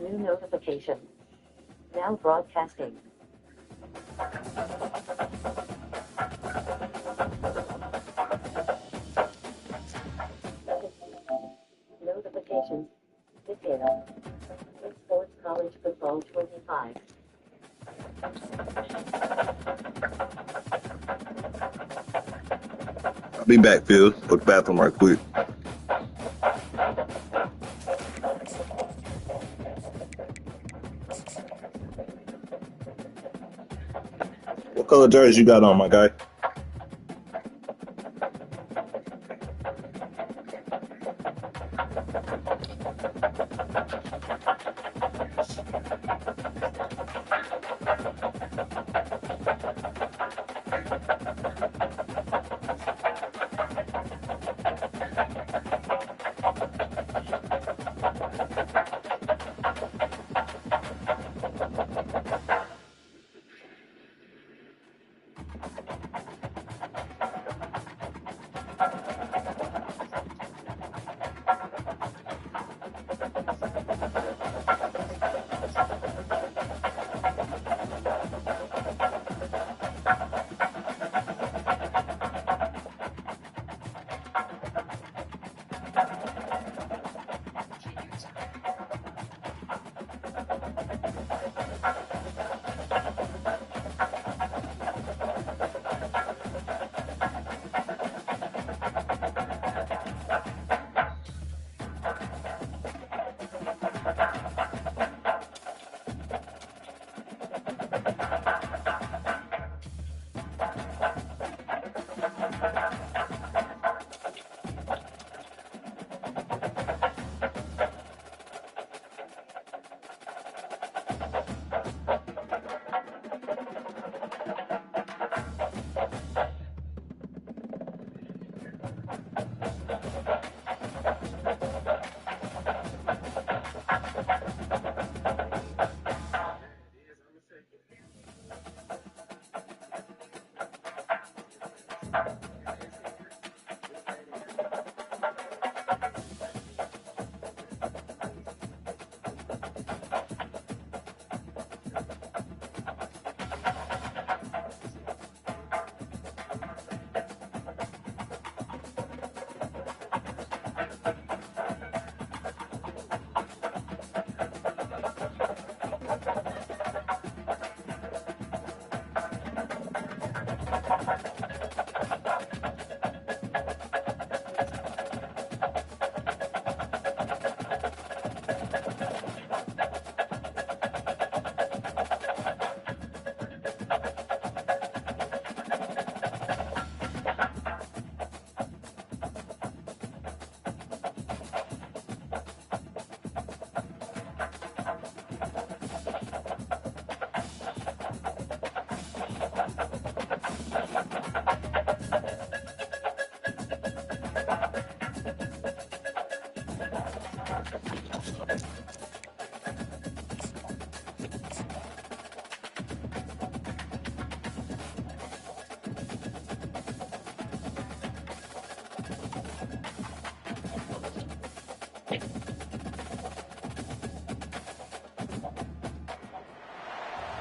New notification. Now broadcasting. Notifications. Detail. Sports College Football 25. I'll be back, Phil. Go to the bathroom right quick. What color jersey you got on, my guy?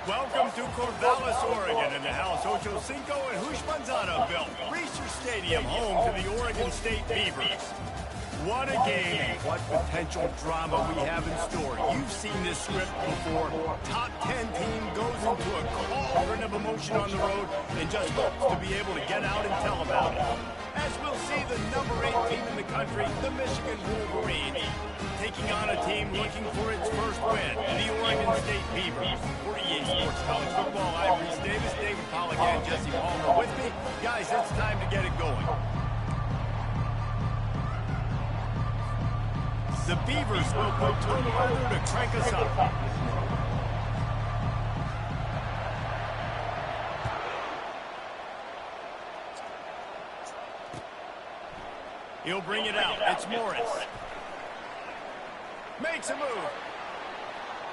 Welcome to Corvallis, Oregon, in the House Ocho Cinco and Hushmanzana built Reser Stadium, home to the Oregon State Beavers. What a game and what potential drama we have in store. You've seen this script before. Top 10 team goes into a cauldron of emotion on the road and just hopes to be able to get out and tell about it. As we'll see the number 8 team in the country, the Michigan Wolverines, taking on a team looking for its first win, the Oregon State Beavers. For EA Sports College Football, I'm Reese Davis, David Pollack, and Jesse Palmer with me. Guys, it's time to get it going. The Beavers will put total weather to crank us up. He'll bring it out. It's Morris. Makes a move.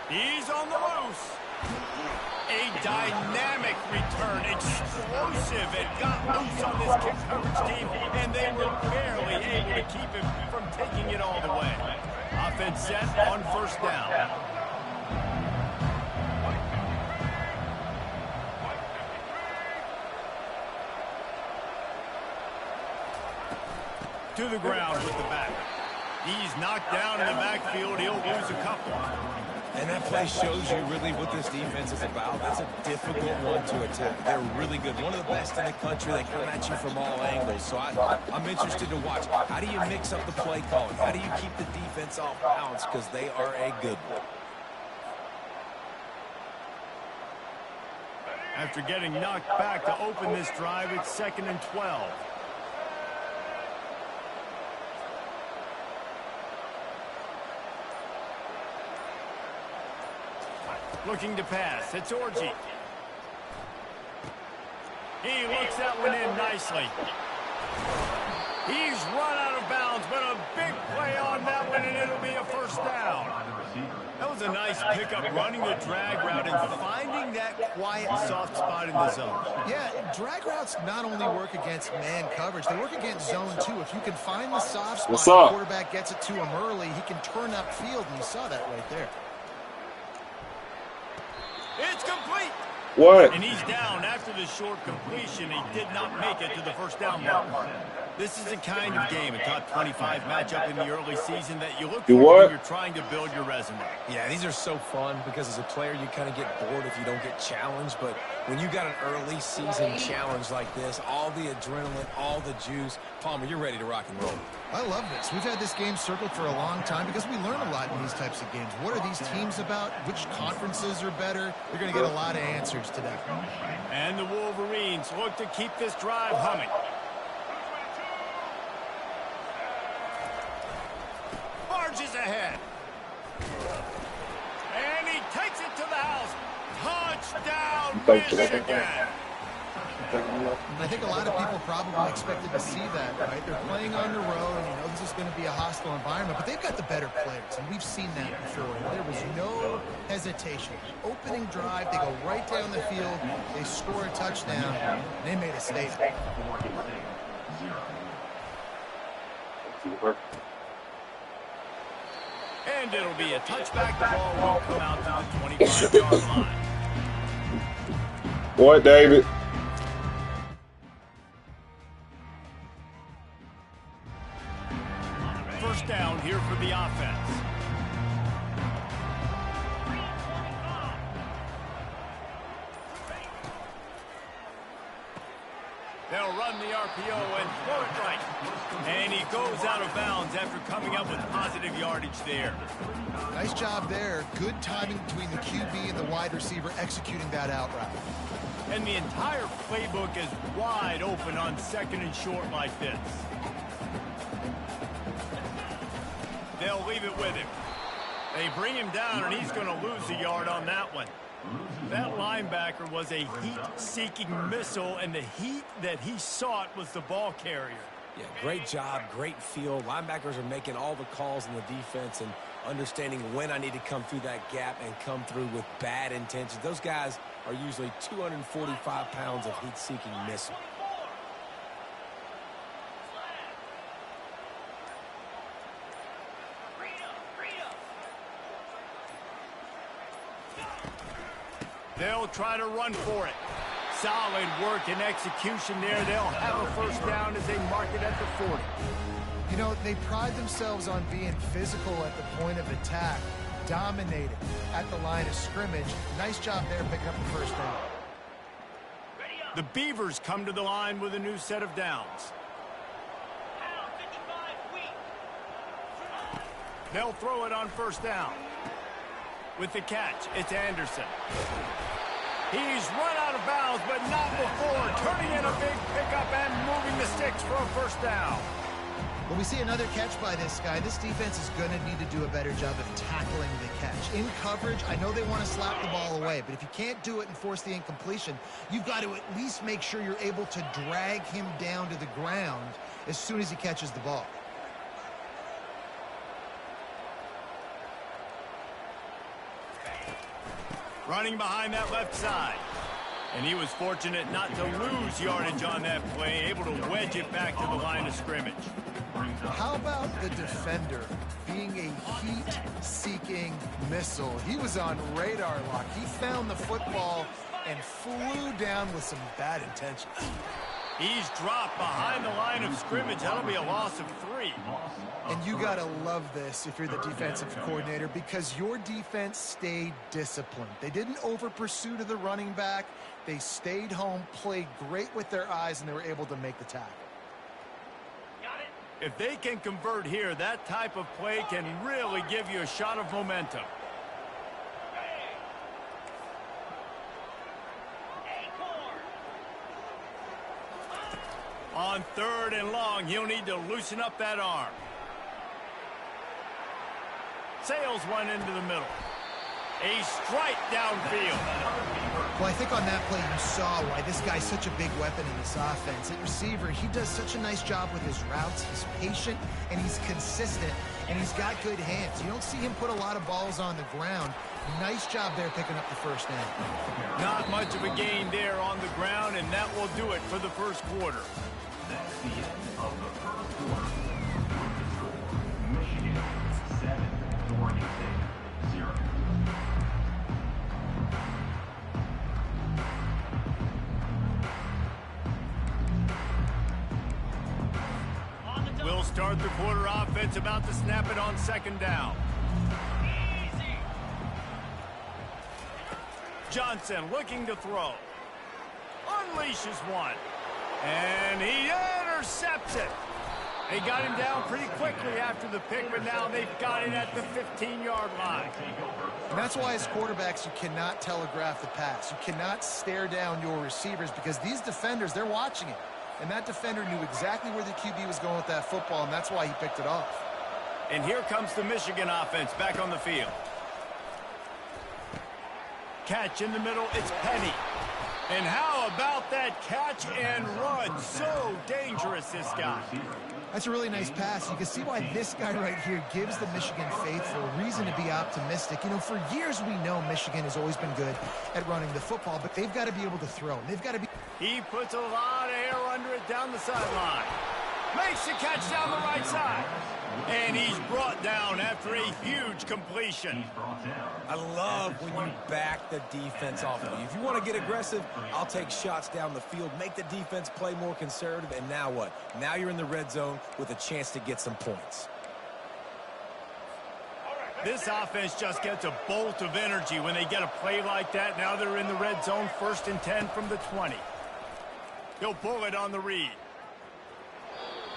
He's on the loose. A dynamic return, explosive, and got loose on this kick coverage team, and they were barely able to keep him from taking it all the way. Offense set on first down. to the ground with the back. He's knocked down in the backfield. He'll lose a couple. And that play shows you really what this defense is about. That's a difficult one to attack. They're really good. One of the best in the country. They come at you from all angles. So I'm interested to watch. How do you mix up the play calling? How do you keep the defense off balance? Because they are a good one. After getting knocked back to open this drive, it's 2nd and 12. Looking to pass. It's Orji. He looks that one in nicely. He's run out of bounds, but a big play on that one, and it'll be a first down. That was a nice pickup, running the drag route and finding that quiet, soft spot in the zone. Yeah, drag routes not only work against man coverage, they work against zone too. If you can find the soft spot, the quarterback gets it to him early, he can turn upfield, and you saw that right there. It's complete. What? And he's down after the short completion. He did not make it to the first down mark. This is the kind of game, a top 25 matchup in the early season, that you look for when you're trying to build your resume. Yeah, these are so fun because as a player you kind of get bored if you don't get challenged. But when you got an early season challenge like this, all the adrenaline, all the juice, Palmer, you're ready to rock and roll. I love this. We've had this game circled for a long time because we learn a lot in these types of games. What are these teams about? Which conferences are better? You're going to get a lot of answers today. And the Wolverines look to keep this drive humming. Barges ahead. And he takes it to the house. Touchdown, Michigan. I think a lot of people probably expected to see that, right? They're playing on the road, and you know this is going to be a hostile environment, but they've got the better players, and we've seen that before. There was no hesitation. Opening drive, they go right down the field, they score a touchdown, and they made a statement. And it'll be a touchback. The ball will come out to the 25-yard line. What, David? First down here for the offense. They'll run the RPO and throw it right. And he goes out of bounds after coming up with positive yardage there. Nice job there. Good timing between the QB and the wide receiver executing that out route. And the entire playbook is wide open on 2nd and short like this. They'll leave it with him. They bring him down, and he's going to lose a yard on that one. That linebacker was a heat-seeking missile, and the heat that he sought was the ball carrier. Yeah, great job, great feel. Linebackers are making all the calls in the defense and understanding when I need to come through that gap and come through with bad intentions. Those guys are usually 245 pounds of heat-seeking missile. They'll try to run for it. Solid work and execution there. They'll have a first down as they mark it at the 40. You know, they pride themselves on being physical at the point of attack, dominated at the line of scrimmage. Nice job there picking up the first down. The Beavers come to the line with a new set of downs. They'll throw it on first down. With the catch, it's Anderson. He's run out of bounds, but not before turning in a big pickup and moving the sticks for a first down. When we see another catch by this guy, this defense is going to need to do a better job of tackling the catch. In coverage, I know they want to slap the ball away, but if you can't do it and force the incompletion, you've got to at least make sure you're able to drag him down to the ground as soon as he catches the ball. Running behind that left side. And he was fortunate not to lose yardage on that play, able to wedge it back to the line of scrimmage. How about the defender being a heat-seeking missile? He was on radar lock. He found the football and flew down with some bad intentions. He's dropped behind the line of scrimmage. That'll be a loss of 3. And you got to love this if you're the defensive coordinator, because your defense stayed disciplined. They didn't over-pursue to the running back. They stayed home, played great with their eyes, and they were able to make the tackle. If they can convert here, that type of play can really give you a shot of momentum. On 3rd and long, he'll need to loosen up that arm. Sails one into the middle. A strike downfield. Well, I think on that play you saw why this guy's such a big weapon in this offense. At receiver, he does such a nice job with his routes. He's patient, and he's consistent, and he's got good hands. You don't see him put a lot of balls on the ground. Nice job there picking up the first down. Not much of a gain there on the ground, and that will do it for the first quarter. That's the end of the first quarter. Michigan 7, Oregon State 0. We'll start the quarter offense about to snap it on 2nd down. Johnson looking to throw. Unleashes one. And he intercepts it. They got him down pretty quickly after the pick, but now they've got it at the 15-yard line. And that's why as quarterbacks you cannot telegraph the pass. You cannot stare down your receivers, because these defenders, they're watching it. And that defender knew exactly where the QB was going with that football, and that's why he picked it off. And here comes the Michigan offense back on the field. Catch in the middle, it's Penny. And how about that catch and run? So dangerous, this guy. That's a really nice pass. You can see why this guy right here gives the Michigan faithful a reason to be optimistic. You know, for years we know Michigan has always been good at running the football, but they've got to be able to throw. They've got to be... He puts a lot of air under it down the sideline. Makes the catch down the right side. And he's brought down after a huge completion. I love when you back the defense off of you. If you want to get aggressive, I'll take shots down the field, make the defense play more conservative, and now what? Now you're in the red zone with a chance to get some points. This offense just gets a bolt of energy when they get a play like that. Now they're in the red zone, 1st and 10 from the 20. He'll pull it on the read.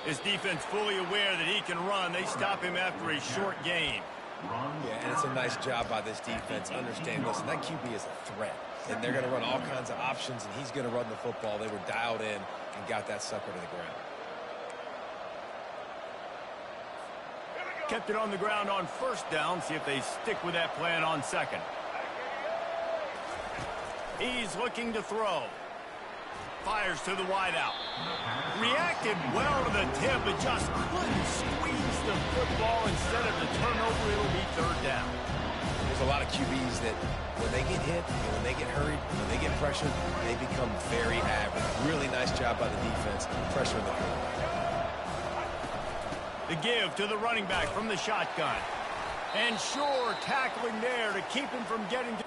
His defense fully aware that he can run. They stop him after a short gain. Yeah, and it's a nice job by this defense. Understand, listen, that QB is a threat. And they're going to run all kinds of options, and he's going to run the football. They were dialed in and got that sucker to the ground. Kept it on the ground on 1st down. See if they stick with that plan on 2nd. He's looking to throw. Fires to the wideout. Reacted well to the tip, but just couldn't squeeze the football. Instead of the turnover, it'll be 3rd down. There's a lot of QBs that when they get hit, and when they get hurried, when they get pressured, they become very average. Really nice job by the defense, pressuring the quarterback. The give to the running back from the shotgun. And sure, tackling there to keep him from getting to...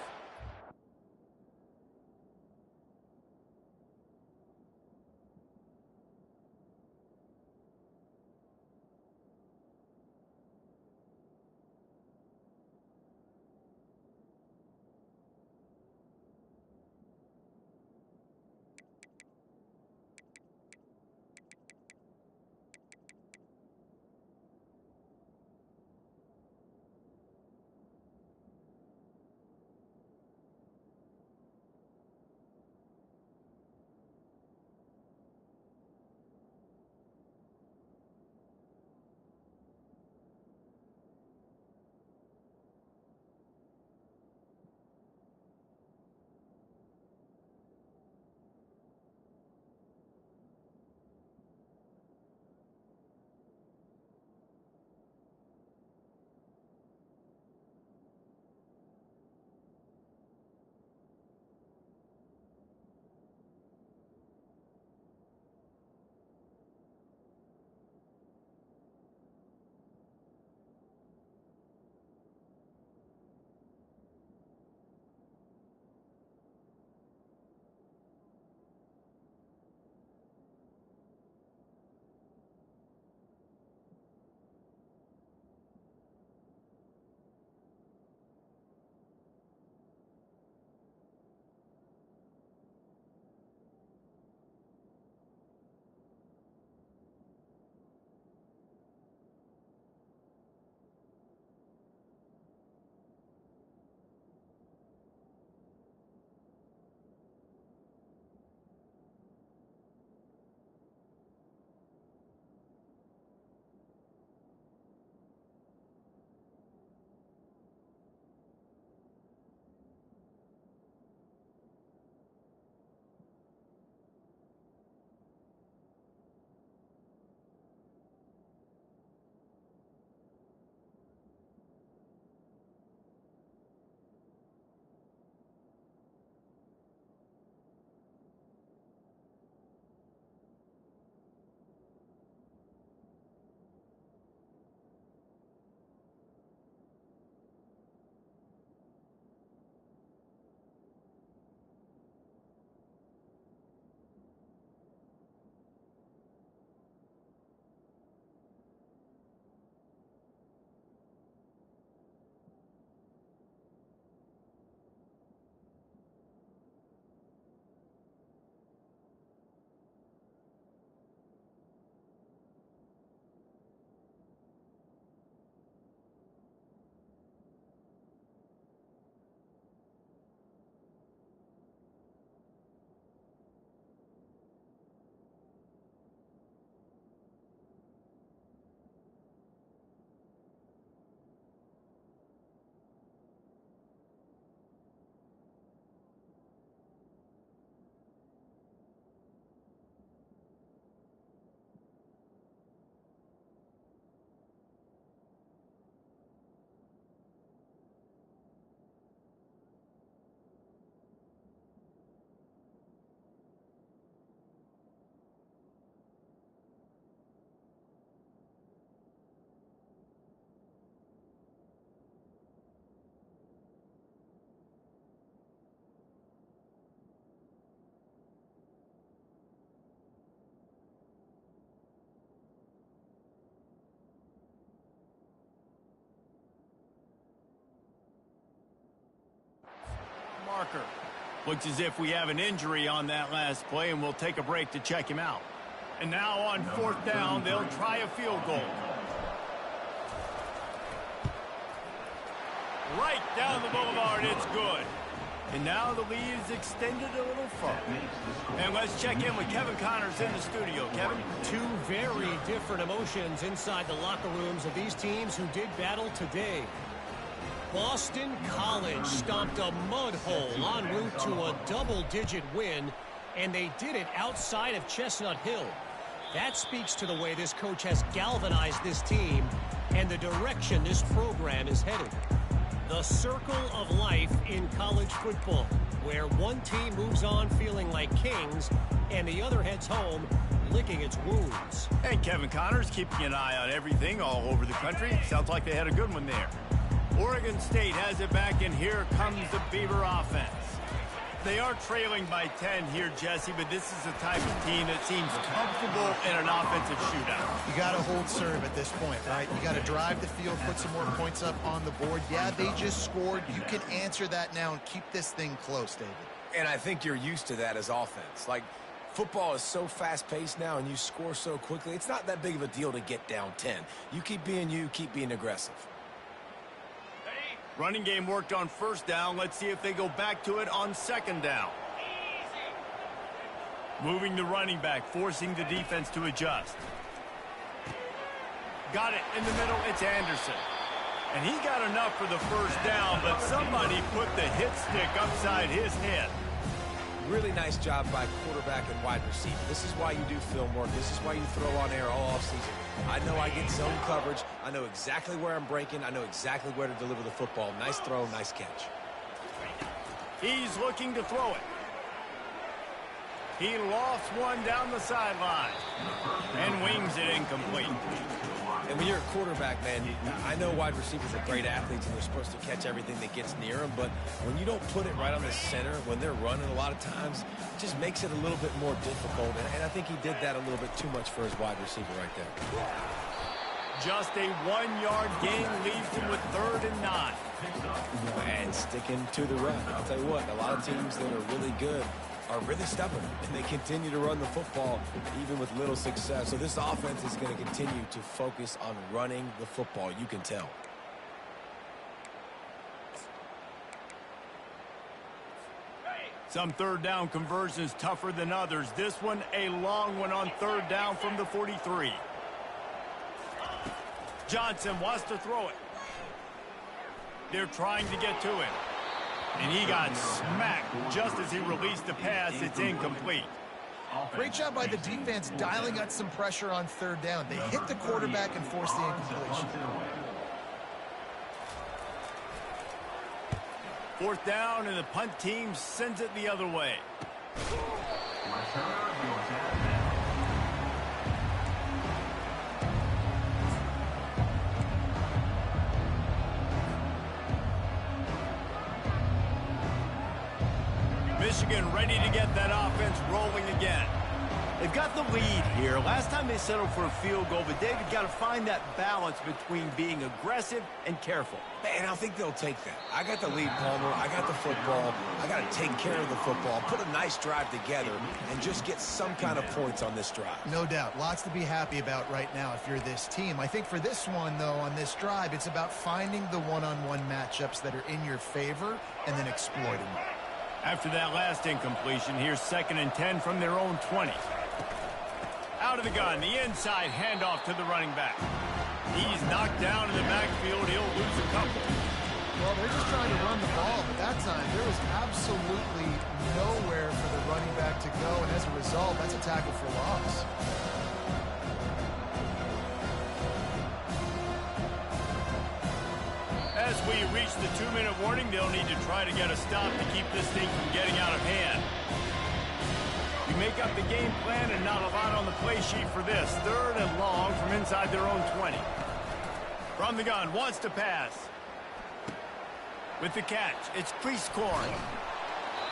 blocker. Looks as if we have an injury on that last play, and we'll take a break to check him out. And now on 4th down, they'll try a field goal. Right down the boulevard, it's good. And now the lead is extended a little further. And let's check in with Kevin Connors in the studio. Kevin? Two very different emotions inside the locker rooms of these teams who did battle today. Boston College stomped a mud hole en route to a double-digit win, and they did it outside of Chestnut Hill. That speaks to the way this coach has galvanized this team and the direction this program is headed. The circle of life in college football, where one team moves on feeling like kings and the other heads home licking its wounds. And Kevin Connors keeping an eye on everything all over the country. Sounds like they had a good one there. Oregon State has it back, and here comes the Beaver offense. They are trailing by 10 here, Jesse, but this is the type of team that seems comfortable in an offensive shootout. You got to hold serve at this point, right? You got to drive the field, put some more points up on the board. Yeah, they just scored. You can answer that now and keep this thing close, David. And I think you're used to that as offense. Like, football is so fast-paced now, and you score so quickly, it's not that big of a deal to get down 10. You keep being aggressive. Running game worked on 1st down. Let's see if they go back to it on 2nd down. Moving the running back, forcing the defense to adjust. Got it in the middle. It's Anderson. And he got enough for the 1st down, but somebody put the hit stick upside his head. Really nice job by quarterback and wide receiver. This is why you do film work. This is why you throw on air all offseason. I know I get zone coverage. I know exactly where I'm breaking. I know exactly where to deliver the football. Nice throw, nice catch. He's looking to throw it. He lofts one down the sideline and wings it incomplete. And when you're a quarterback, man, I know wide receivers are great athletes and they're supposed to catch everything that gets near them, but when you don't put it right on the center, when they're running a lot of times, it just makes it a little bit more difficult. And I think he did that a little bit too much for his wide receiver right there. Just a 1-yard gain leaves him with 3rd and 9. And sticking to the run. I'll tell you what, a lot of teams that are really good are really stubborn, and they continue to run the football even with little success. So this offense is going to continue to focus on running the football. You can tell. Some 3rd down conversions tougher than others. This one a long one on 3rd down from the 43. Johnson wants to throw it. They're trying to get to him. And he got smacked just as he released the pass. It's incomplete. Great job by the defense dialing up some pressure on 3rd down. They hit the quarterback and forced the incompletion. 4th down, and the punt team sends it the other way. Michigan ready to get that offense rolling again. They've got the lead here. Last time they settled for a field goal, but David got to find that balance between being aggressive and careful. Man, I think they'll take that. I got the lead, Palmer. I got the football. I got to take care of the football, put a nice drive together, and just get some kind of points on this drive. No doubt. Lots to be happy about right now if you're this team. I think for this one, though, on this drive, it's about finding the one-on-one matchups that are in your favor and then exploiting them. After that last incompletion, here's 2nd and 10 from their own 20. Out of the gun, the inside handoff to the running back. He's knocked down in the backfield. He'll lose a couple. Well, they're just trying to run the ball, but that time there was absolutely nowhere for the running back to go, and as a result, that's a tackle for loss. As we reach the 2-minute warning, they'll need to try to get a stop to keep this thing from getting out of hand. You make up the game plan and not a lot on the play sheet for this. 3rd and long from inside their own 20. From the gun, wants to pass. With the catch, it's Priestcorn.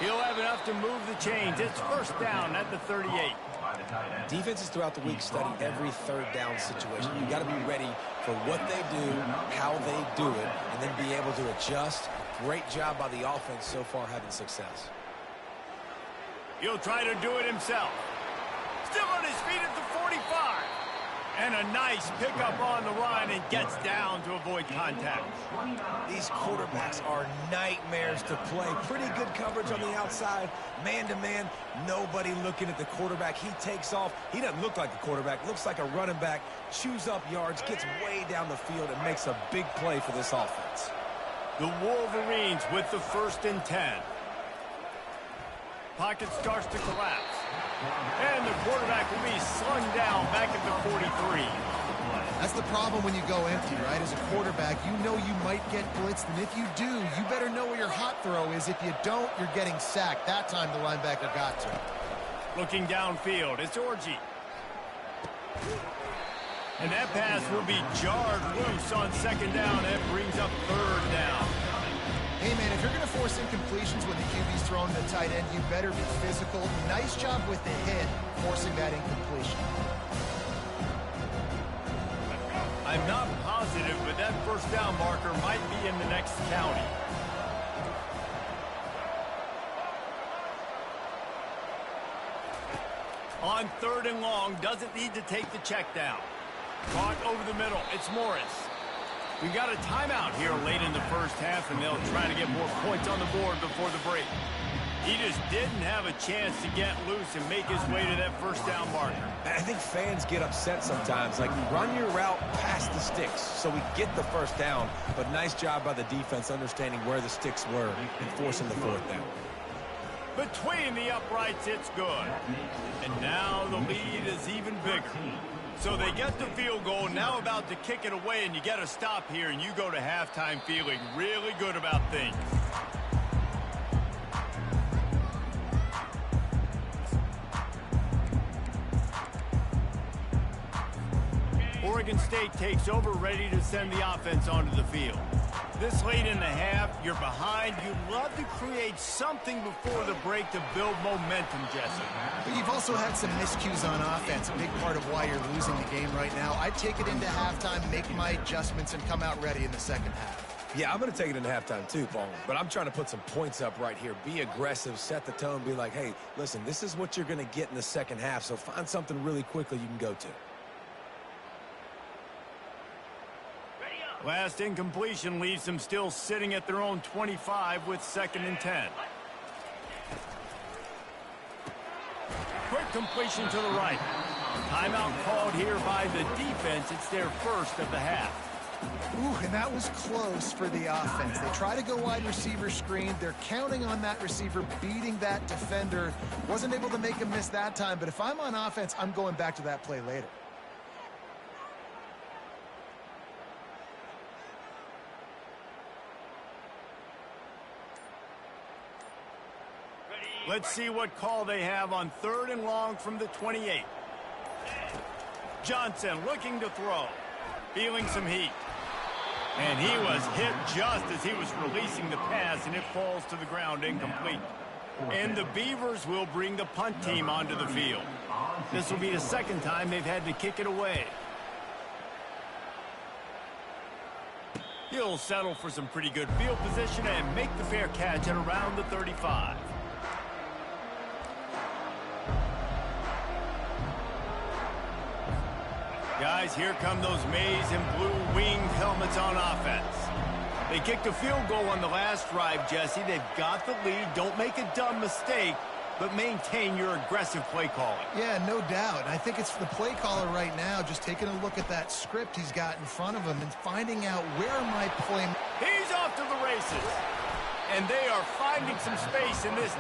He'll have enough to move the chains. It's 1st down at the 38. Defenses throughout the week study every 3rd down situation. You've got to be ready for what they do, how they do it, and then be able to adjust, Great job by the offense so far having success. He'll try to do it himself. Still on his feet at the 45. And a nice pickup on the run and gets down to avoid contact. These quarterbacks are nightmares to play. Pretty good coverage on the outside. Man-to-man, nobody looking at the quarterback. He takes off. He doesn't look like a quarterback. Looks like a running back. Chews up yards, gets way down the field, and makes a big play for this offense. The Wolverines with the 1st and 10. Pocket starts to collapse. And the quarterback will be slung down back at the 43. That's the problem when you go empty, right? As a quarterback, you know you might get blitzed, and if you do, you better know where your hot throw is. If you don't, you're getting sacked. That time the linebacker got to him. Looking downfield, it's Orji. And that pass will be jarred loose on 2nd down. That brings up 3rd down. Hey, man, if you're going to force incompletions when the QB's throwing the tight end, you better be physical. Nice job with the hit, forcing that incompletion. I'm not positive, but that 1st down marker might be in the next county. On 3rd and long, doesn't need to take the check down. Caught over the middle, it's Morris. We've got a timeout here late in the 1st half, and they'll try to get more points on the board before the break. He just didn't have a chance to get loose and make his way to that 1st down marker. I think fans get upset sometimes. Like, run your route past the sticks so we get the 1st down. But nice job by the defense understanding where the sticks were and forcing the 4th down. Between the uprights, it's good. And now the lead is even bigger. So they get the field goal, now about to kick it away, and you get a stop here, and you go to halftime feeling really good about things. Oregon State takes over, ready to send the offense onto the field. This late in the half, you're behind. You'd love to create something before the break to build momentum, Jesse. But you've also had some miscues on offense, a big part of why you're losing the game right now. I'd take it into halftime, make my adjustments, and come out ready in the 2nd half. Yeah, I'm going to take it into halftime too, Paul. But I'm trying to put some points up right here. Be aggressive, set the tone, be like, hey, listen, this is what you're going to get in the 2nd half, so find something really quickly you can go to. Last incompletion leaves them still sitting at their own 25 with 2nd and 10. Quick completion to the right. Timeout called here by the defense. It's their 1st of the half. Ooh, and that was close for the offense. They try to go wide receiver screen. They're counting on that receiver beating that defender. Wasn't able to make him miss that time, but if I'm on offense, I'm going back to that play later. Let's see what call they have on 3rd and long from the 28. Johnson looking to throw. Feeling some heat. And he was hit just as he was releasing the pass, and it falls to the ground incomplete. And the Beavers will bring the punt team onto the field. This will be the 2nd time they've had to kick it away. He'll settle for some pretty good field position and make the fair catch at around the 35. Guys, here come those maize and blue winged helmets on offense. They kicked a field goal on the last drive, Jesse. They've got the lead. Don't make a dumb mistake, but maintain your aggressive play calling. Yeah, no doubt. I think it's the play caller right now just taking a look at that script he's got in front of him and finding out where am I playing. He's off to the races. And they are finding some space in this.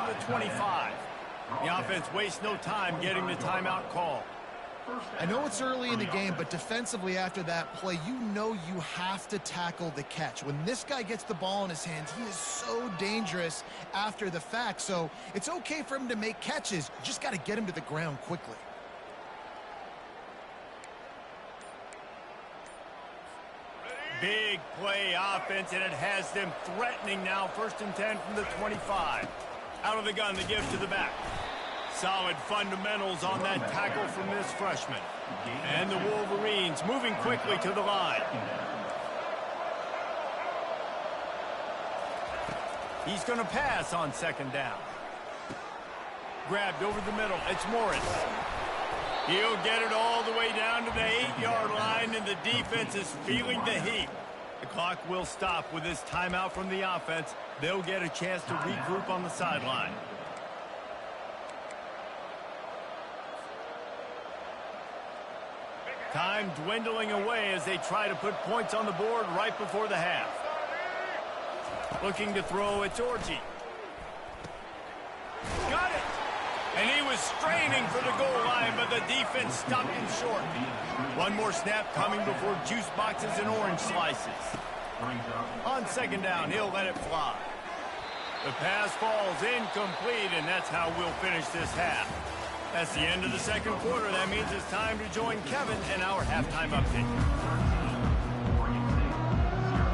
the 25. The offense wastes no time getting the timeout call. I know it's early in the game, but defensively after that play, you know you have to tackle the catch. When this guy gets the ball in his hands, he is so dangerous after the fact. So it's okay for him to make catches. You just got to get him to the ground quickly. Big play offense, and it has them threatening now. 1st and 10 from the 25. Out of the gun, the give to the back. Solid fundamentals on that tackle from this freshman. And the Wolverines moving quickly to the line. He's going to pass on 2nd down. Grabbed over the middle. It's Morris. He'll get it all the way down to the 8-yard line, and the defense is feeling the heat. The clock will stop with this timeout from the offense. They'll get a chance to regroup on the sideline. Time dwindling away as they try to put points on the board right before the half. Looking to throw, it's Orji. Got it! And he was straining for the goal line, but the defense stopped him short. One more snap coming before juice boxes and orange slices. On 2nd down, he'll let it fly. The pass falls incomplete, and that's how we'll finish this half. That's the end of the 2nd quarter. That means it's time to join Kevin and our halftime update.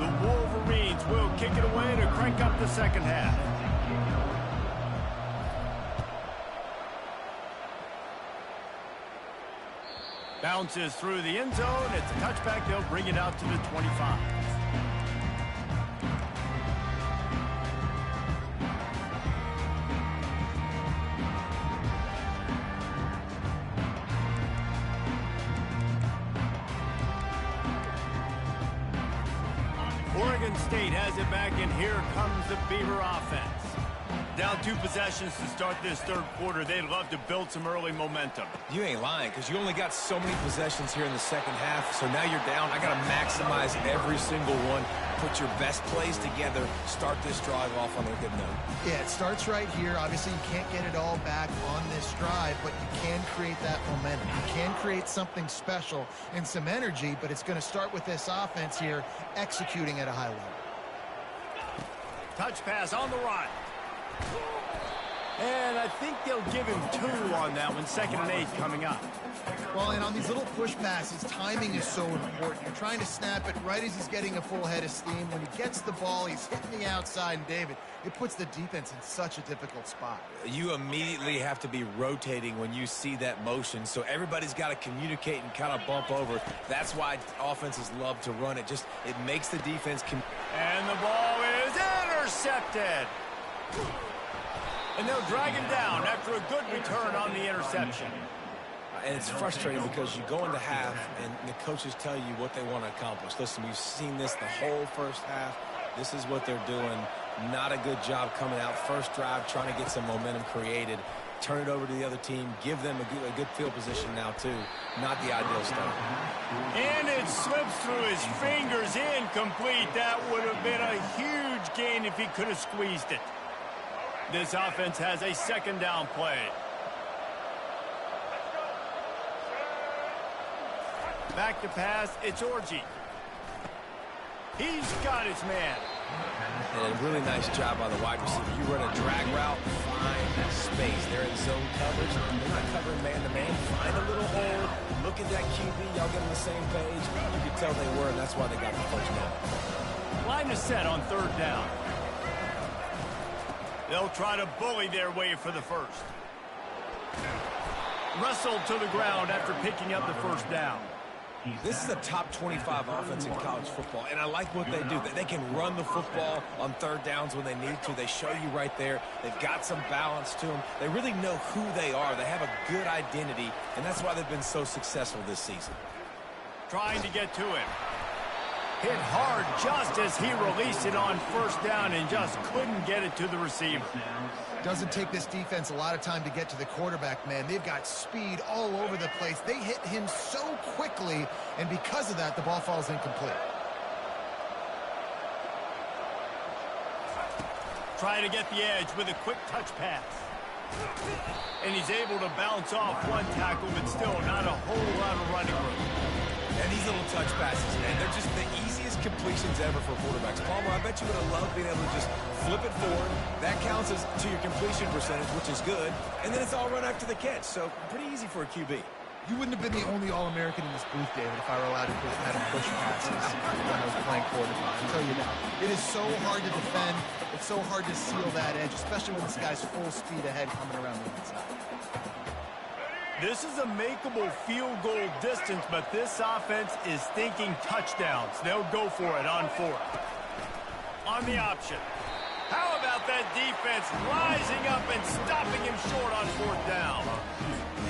The Wolverines will kick it away to crank up the 2nd half. Bounces through the end zone. It's a touchback. They'll bring it out to the 25. Oregon State has it back, and here comes the Beaver offense. Down 2 possessions to start this 3rd quarter. They'd love to build some early momentum. You ain't lying, because you only got so many possessions here in the 2nd half, so now you're down. I got to maximize every single one. Put your best plays together. Start this drive off on a good note. Yeah, it starts right here. Obviously, you can't get it all back on this drive, but you can create that momentum. You can create something special and some energy, but it's going to start with this offense here executing at a high level. Touch pass on the run. And I think they'll give him 2 on that one. 2nd and 8 coming up. Well, and on these little push passes, timing is so important. You're trying to snap it right as he's getting a full head of steam. When he gets the ball, he's hitting the outside, and David, it puts the defense in such a difficult spot. You immediately have to be rotating when you see that motion, so everybody's got to communicate and kind of bump over. That's why offenses love to run it. It makes the defense... And the ball is intercepted. And they'll drag him down after a good return on the interception. And it's frustrating because you go into half and the coaches tell you what they want to accomplish. Listen, we've seen this the whole 1st half. This is what they're doing. Not a good job coming out. 1st drive, trying to get some momentum created. Turn it over to the other team. Give them a good field position now, too. Not the ideal start. And it slips through his fingers, incomplete. That would have been a huge gain if he could have squeezed it. This offense has a 2nd down play. Back to pass, it's Orji. He's got his man. And a really nice job by the wide receiver. You run a drag route, find space. They're in zone coverage. They're not covering man-to-man. Find a little hole. Look at that QB. Y'all get on the same page. You could tell they were, and that's why they got the 1st down. Line is set on 3rd down. They'll try to bully their way for the 1st. Wrestled to the ground after picking up the 1st down. This is a top 25 offense in college football, and I like what they do. They can run the football on 3rd downs when they need to. They show you right there. They've got some balance to them. They really know who they are. They have a good identity, and that's why they've been so successful this season. Trying to get to him. Hit hard just as he released it on 1st down and just couldn't get it to the receiver. Doesn't take this defense a lot of time to get to the quarterback, man. They've got speed all over the place. They hit him so quickly, and because of that, the ball falls incomplete. Trying to get the edge with a quick touch pass. And he's able to bounce off one tackle, but still not a whole lot of running room. And these little touch passes, man, they're just the easiest completions ever for quarterbacks. Palmer, I bet you would have loved being able to just flip it forward. That counts as to your completion percentage, which is good. And then it's all run after the catch, so pretty easy for a QB. You wouldn't have been the only All-American in this booth, David, if I were allowed to have push passes when I was playing quarterback. I'll tell you that. It is so hard to defend. It's so hard to seal that edge, especially when this guy's full speed ahead coming around the inside. This is a makeable field goal distance, but this offense is thinking touchdowns. They'll go for it on fourth. On the option. How about that defense rising up and stopping him short on fourth down?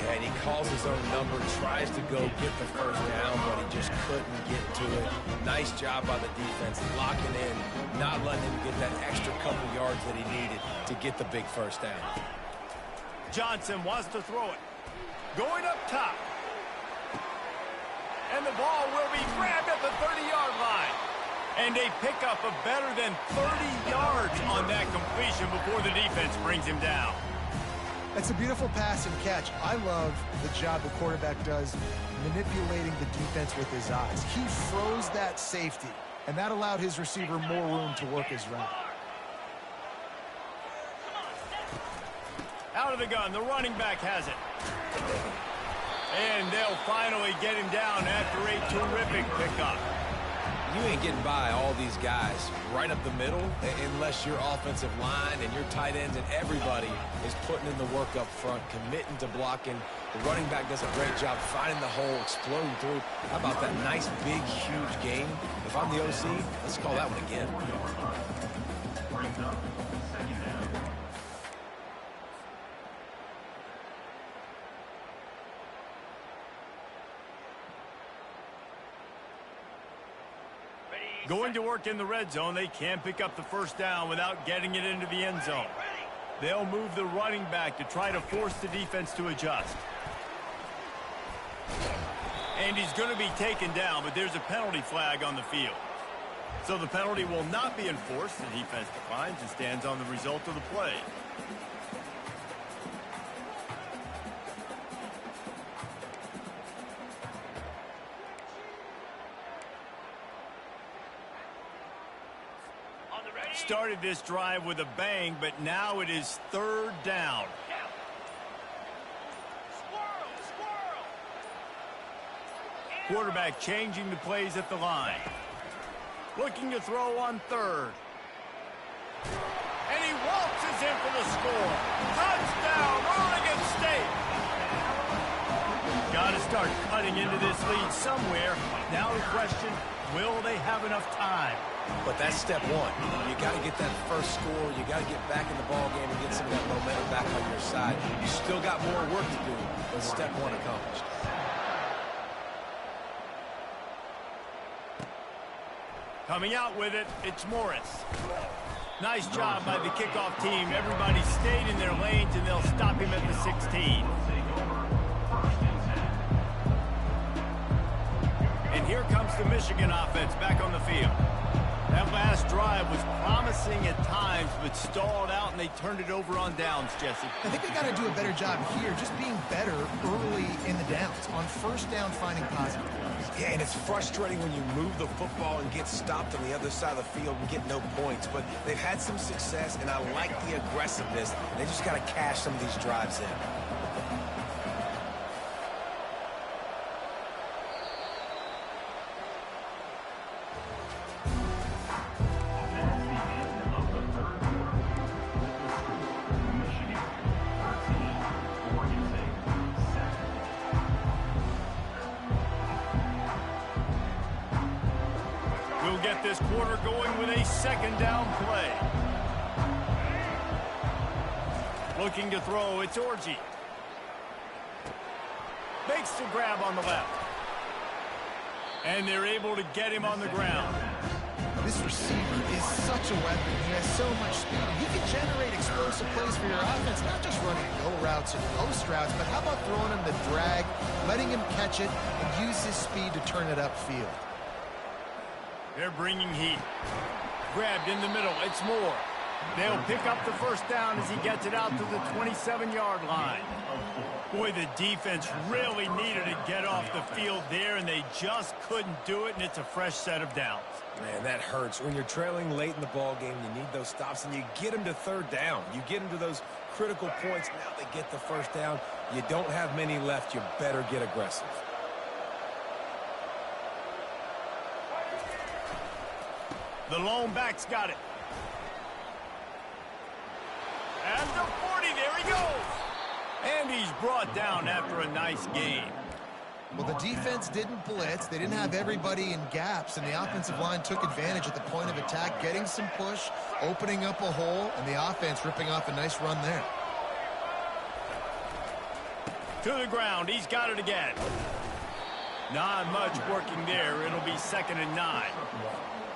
Yeah, and he calls his own number, tries to go get the first down, but he just couldn't get to it. Nice job by the defense, locking in, not letting him get that extra couple yards that he needed to get the big first down. Johnson wants to throw it. Going up top. And the ball will be grabbed at the 30-yard line. And a pickup of better than 30 yards on that completion before the defense brings him down. That's a beautiful pass and catch. I love the job the quarterback does manipulating the defense with his eyes. He froze that safety, and that allowed his receiver more room to work his route. Out of the gun, the running back has it. And they'll finally get him down after a terrific pickup. You ain't getting by all these guys right up the middle unless your offensive line and your tight ends and everybody is putting in the work up front, committing to blocking. The running back does a great job finding the hole, exploding through. How about that nice, big, huge game? If I'm the OC, let's call that one again. Going to work in the red zone, they can't pick up the first down without getting it into the end zone. They'll move the running back to try to force the defense to adjust. And he's going to be taken down, but there's a penalty flag on the field. So the penalty will not be enforced. The defense declines and stands on the result of the play. Started this drive with a bang, but now it is third down. Quarterback changing the plays at the line. Looking to throw on third. And he waltzes in for the score. Touchdown, Oregon State. Got to start cutting into this lead somewhere. Now the question, will they have enough time? But that's step one. You got to get that first score. You got to get back in the ball game and get some of that momentum back on your side. You still got more work to do, but step one accomplished. Coming out with it, it's Morris. Nice job by the kickoff team. Everybody stayed in their lanes, and they'll stop him at the 16. And here comes the Michigan offense back on the field. That last drive was promising at times, but stalled out, and they turned it over on downs, Jesse. I think they got to do a better job here, just being better early in the downs. On first down, finding positive plays. Yeah, and it's frustrating when you move the football and get stopped on the other side of the field and get no points. But they've had some success, and I like the aggressiveness. They just got to cash some of these drives in. Get this quarter going with a second down play. Looking to throw, it's Orji. Makes the grab on the left. And they're able to get him on the ground. This receiver is such a weapon. He has so much speed. He can generate explosive plays for your offense, not just running go routes and post routes, but how about throwing him the drag, letting him catch it, and use his speed to turn it upfield. They're bringing heat. Grabbed in the middle. It's Moore. They'll pick up the first down as he gets it out to the 27-yard line. Boy, the defense really needed to get off the field there, and they just couldn't do it, and it's a fresh set of downs. Man, that hurts. When you're trailing late in the ball game, you need those stops, and you get them to third down. You get them to those critical points. Now they get the first down. You don't have many left. You better get aggressive. The lone back's got it. And the 40, there he goes. And he's brought down after a nice gain. Well, the defense didn't blitz. They didn't have everybody in gaps, and the offensive line took advantage at the point of attack, getting some push, opening up a hole, and the offense ripping off a nice run there. To the ground, he's got it again. Not much working there. It'll be 2nd and 9.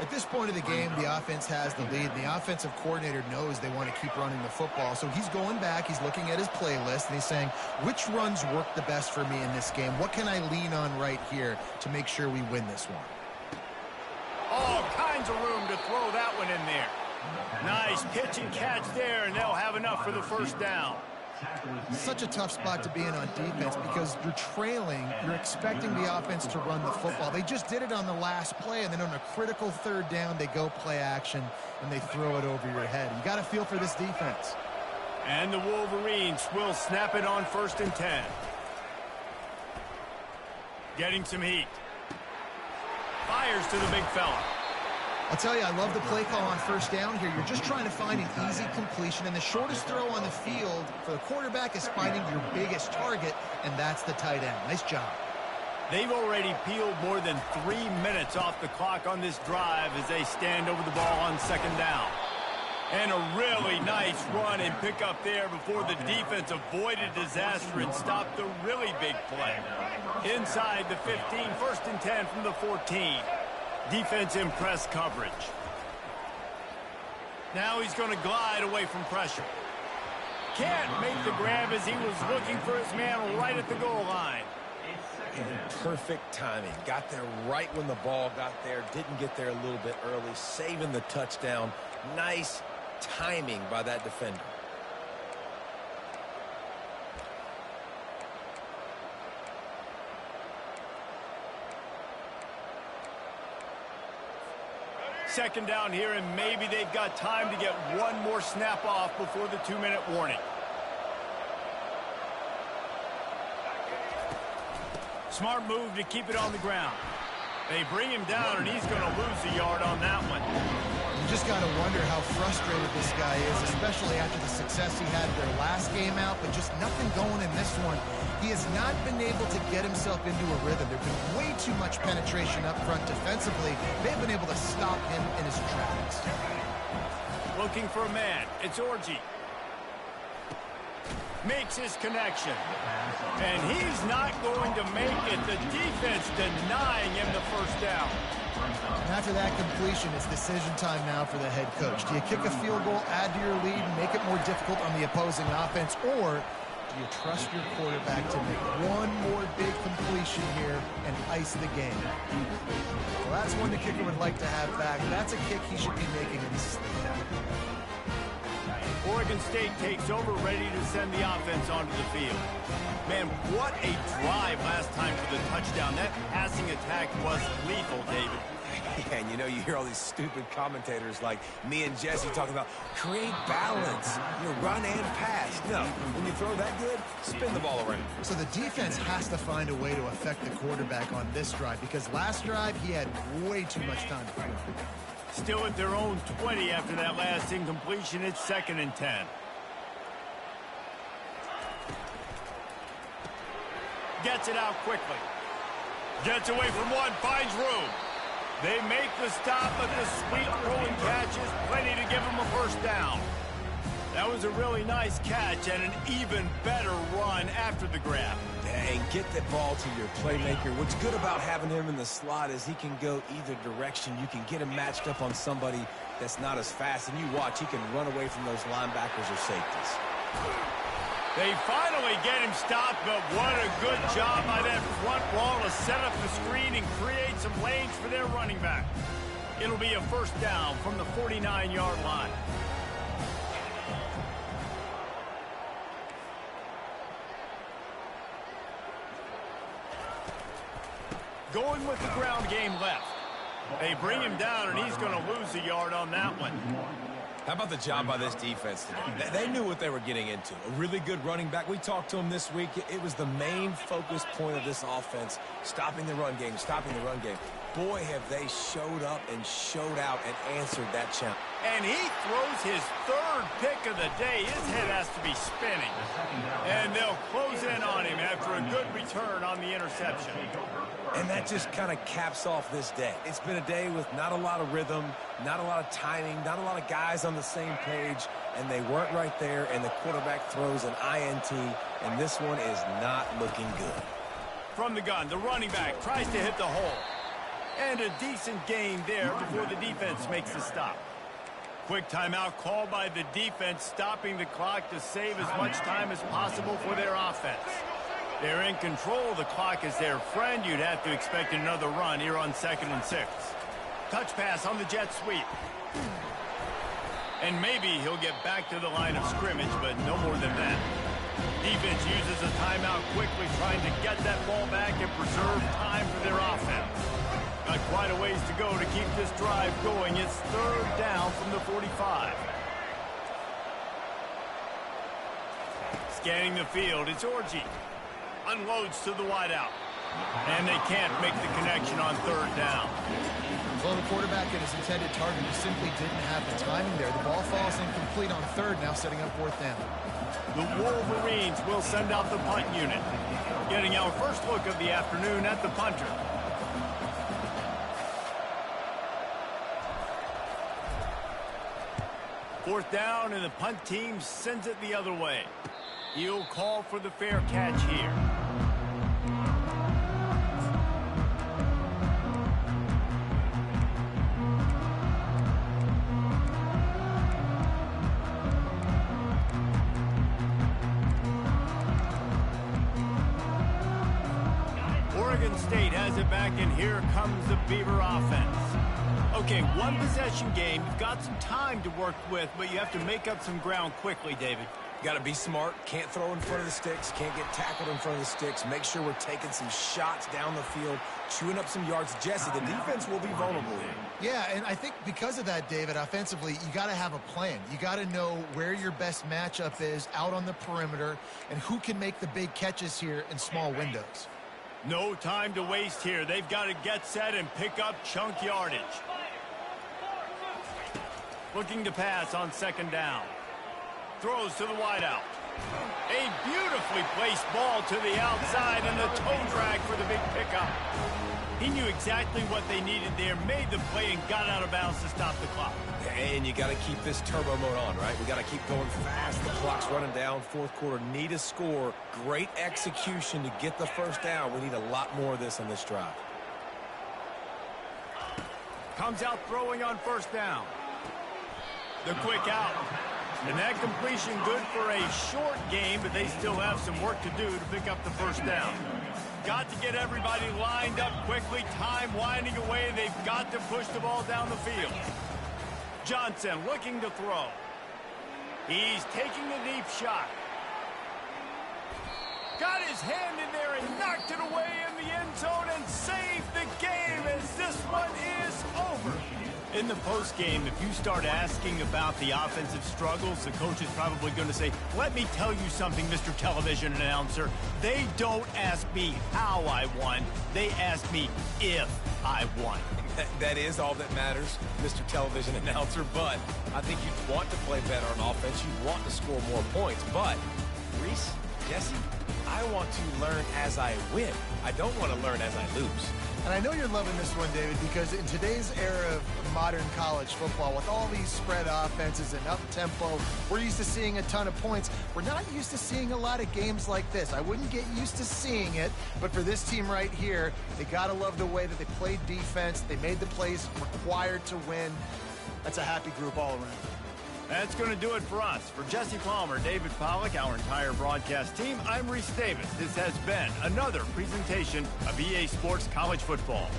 At this point of the game, the offense has the lead. The offensive coordinator knows they want to keep running the football. So he's going back, he's looking at his playlist, and he's saying, which runs work the best for me in this game? What can I lean on right here to make sure we win this one? All kinds of room to throw that one in there. Nice pitch and catch there, and they'll have enough for the first down. Such a tough spot to be in on defense because you're trailing, you're expecting the offense to run the football. They just did it on the last play, and then on a critical third down, they go play action, and they throw it over your head. You got to feel for this defense. And the Wolverines will snap it on 1st and 10. Getting some heat. Fires to the big fella. I'll tell you, I love the play call on first down here. You're just trying to find an easy completion, and the shortest throw on the field for the quarterback is finding your biggest target, and that's the tight end. Nice job. They've already peeled more than 3 minutes off the clock on this drive as they stand over the ball on 2nd down. And a really nice run and pick up there before the defense avoided disaster and stopped the really big play. Inside the 15, 1st and 10 from the 14. Defense in press coverage. Now he's going to glide away from pressure. Can't make the grab as he was looking for his man right at the goal line. And perfect timing. Got there right when the ball got there. Didn't get there a little bit early. Saving the touchdown. Nice timing by that defender. Second down here, and maybe they've got time to get one more snap off before the 2-minute warning. Smart move to keep it on the ground. They bring him down, and he's going to lose a yard on that one. You just got to wonder how frustrated this guy is, especially after the success he had their last game out, but just nothing going in this one. He has not been able to get himself into a rhythm. There's been way too much penetration up front defensively. They've been able to stop him in his tracks. Looking for a man. It's Orji. Makes his connection. And he's not going to make it. The defense denying him the first down. And after that completion, it's decision time now for the head coach. Do you kick a field goal, add to your lead, and make it more difficult on the opposing offense, or do you trust your quarterback to make one more big completion here and ice the game? Well, that's one the kicker would like to have back. That's a kick he should be making in his sleep. Oregon State takes over, ready to send the offense onto the field. Man, what a drive last time for the touchdown. That passing attack was lethal, David. Yeah, and you know, you hear all these stupid commentators like me and Jesse talking about create balance, run and pass. No, when you throw that good, spin the ball around. So the defense has to find a way to affect the quarterback on this drive because last drive he had way too much time to throw. Still at their own 20 after that last incompletion. It's 2nd and 10. Gets it out quickly. Gets away from one, finds room. They make the stop, but the sweet rolling catch is plenty to give them a first down. That was a really nice catch and an even better run after the grab. And get that ball to your playmaker. What's good about having him in the slot is he can go either direction. You can get him matched up on somebody that's not as fast, and you watch, he can run away from those linebackers or safeties. They finally get him stopped, but what a good job by that front wall to set up the screen and create some lanes for their running back. It'll be a first down from the 49-yard line. going with the ground game left. They bring him down, and he's going to lose a yard on that one. How about the job by this defense today? They knew what they were getting into. A really good running back. We talked to him this week. It was the main focus point of this offense, stopping the run game, stopping the run game. Boy, have they showed up and showed out and answered that challenge. And he throws his third pick of the day. His head has to be spinning. And they'll close in on him after a good return on the interception. And that just kind of caps off this day. It's been a day with not a lot of rhythm, not a lot of timing, not a lot of guys on the same page, and they weren't right there, and the quarterback throws an INT, and this one is not looking good. From the gun, the running back tries to hit the hole. And a decent gain there before the defense makes the stop. Quick timeout called by the defense, stopping the clock to save as much time as possible for their offense. They're in control. The clock is their friend. You'd have to expect another run here on 2nd and 6. Touch pass on the jet sweep. And maybe he'll get back to the line of scrimmage, but no more than that. Defense uses a timeout quickly, trying to get that ball back and preserve time for their offense. Got quite a ways to go to keep this drive going. It's 3rd down from the 45. Scanning the field, it's Orji. Unloads to the wideout. And they can't make the connection on 3rd down. Well, the quarterback and his intended target just simply didn't have the timing there. The ball falls incomplete on 3rd, now setting up 4th down. The Wolverines will send out the punt unit. Getting our first look of the afternoon at the punter. Fourth down, and the punt team sends it the other way. He'll call for the fair catch here. Oregon State has it back, and here comes the Beaver offense. Okay, one possession game. You've got some time to work with, but you have to make up some ground quickly, David. Got to be smart. Can't throw in front of the sticks. Can't get tackled in front of the sticks. Make sure we're taking some shots down the field, chewing up some yards. Jesse, the defense will be vulnerable here. Yeah, and I think because of that, David, offensively, you got to have a plan. You got to know where your best matchup is out on the perimeter and who can make the big catches here in small windows. No time to waste here. They've got to get set and pick up chunk yardage. Looking to pass on 2nd down. Throws to the wideout. A beautifully placed ball to the outside, and the toe drag for the big pickup. He knew exactly what they needed there, made the play, and got out of bounds to stop the clock. And you got to keep this turbo mode on, right? We got to keep going fast. The clock's running down. 4th quarter, need a score. Great execution to get the 1st down. We need a lot more of this on this drive. Comes out throwing on 1st down. The quick out. And that completion good for a short game, but they still have some work to do to pick up the 1st down. Got to get everybody lined up quickly. Time winding away. They've got to push the ball down the field. Johnson looking to throw. He's taking a deep shot. Got his hand in there and knocked it away in the end zone and saved the game as this one is over. In the postgame, if you start asking about the offensive struggles, the coach is probably going to say, let me tell you something, Mr. Television Announcer. They don't ask me how I won. They ask me if I won. That is all that matters, Mr. Television Announcer, but I think you'd want to play better on offense. You'd want to score more points, but Reese, Jesse, I want to learn as I win. I don't want to learn as I lose. And I know you're loving this one, David, because in today's era of modern college football, with all these spread offenses and up-tempo, we're used to seeing a ton of points. We're not used to seeing a lot of games like this. I wouldn't get used to seeing it, but for this team right here, they got to love the way that they played defense. They made the plays required to win. That's a happy group all around. That's going to do it for us. For Jesse Palmer, David Pollack, our entire broadcast team, I'm Reese Davis. This has been another presentation of EA Sports College Football.